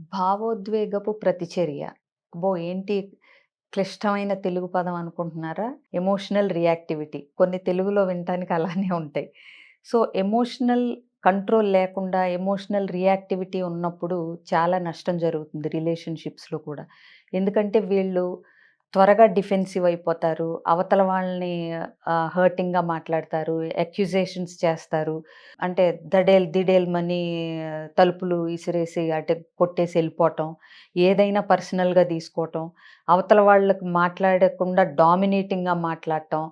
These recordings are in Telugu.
భావోద్వేగపు ప్రతిచర్య. అబ్బో! ఏంటి క్లిష్టమైన తెలుగు పదం అనుకుంటున్నారా? Emotional reactivity. కొన్ని తెలుగులో వినటానికి అలానే ఉంటాయి. సో, ఎమోషనల్ కంట్రోల్ లేకుండా ఎమోషనల్ రియాక్టివిటీ ఉన్నప్పుడు చాలా నష్టం జరుగుతుంది రిలేషన్‌షిప్స్‌లో కూడా. ఎందుకంటే వీళ్ళు త్వరగా డిఫెన్సివ్ అయిపోతారు. అవతల వాళ్ళని హర్టింగ్‌గా మాట్లాడతారు. అక్యూజేషన్స్ చేస్తారు. అంటే దిడేల్‌మని తలుపులు ఇసిరేసి అంటే కొట్టేసి ఎళ్ళిపోవటం. ఏదైనా పర్సనల్‌గా తీసుకోవటం. అవతల వాళ్ళకి మాట్లాడకుండా డామినేటింగ్‌గా మాట్లాడటం.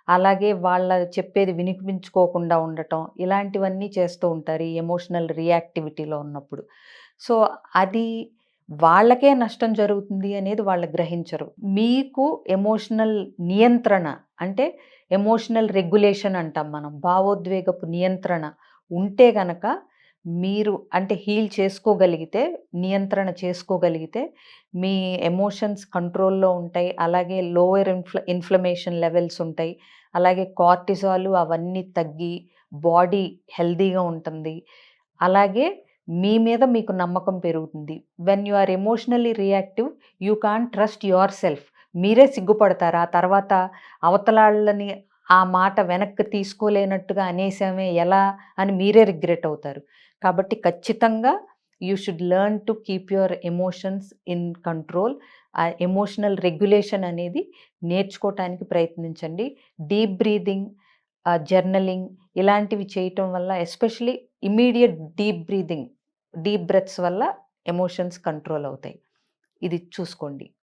అలాగే వాళ్ళ చెప్పేది వినిపించుకోకుండా ఉండటం. ఇలాంటివన్నీ చేస్తూ ఉంటారు. ఈ ఎమోషనల్ రియాక్టివిటీలో ఉన్నప్పుడు. సో, అది వాళ్ళకే నష్టం జరుగుతుంది అనేది వాళ్ళు గ్రహించరు. మీకు ఎమోషనల్ నియంత్రణ అంటే ఎమోషనల్ రెగ్యులేషన్ అంటాం మనం. భావోద్వేగపు నియంత్రణ ఉంటే గనక మీరు అంటే హీల్ చేసుకోగలిగితే, నియంత్రణ చేసుకోగలిగితే మీ ఎమోషన్స్ కంట్రోల్‌లో ఉంటాయి. అలాగే లోయర్ ఇన్‌ఫ్లమేషన్ లెవెల్స్ ఉంటాయి. అలాగే కార్టిజాల్ అవన్నీ తగ్గి బాడీ హెల్తీగా ఉంటుంది. అలాగే మీ మీద మీకు నమ్మకం పెరుగుతుంది. When you are emotionally reactive you can't trust yourself. మీరే సిగ్గుపడతారు. ఆ తర్వాత అవతలాళ్ళని ఆ మాట వెనక్కి తీసుకోలేనట్టుగా అనేసామే ఎలా అని మీరే రిగ్రెట్ అవుతారు. కాబట్టి ఖచ్చితంగా you should learn to keep your emotions in control. ఆ ఎమోషనల్ రెగ్యులేషన్ అనేది నేర్చుకోవటానికి ప్రయత్నించండి. డీప్ బ్రీతింగ్, జర్నలింగ్ ఇలాంటివి చేయటం వల్ల ఎస్పెషల్లీ ఇమ్మీడియేట్ డీప్ బ్రెత్స్ వల్ల ఎమోషన్స్ కంట్రోల్ అవుతాయి. ఇది చూసుకోండి.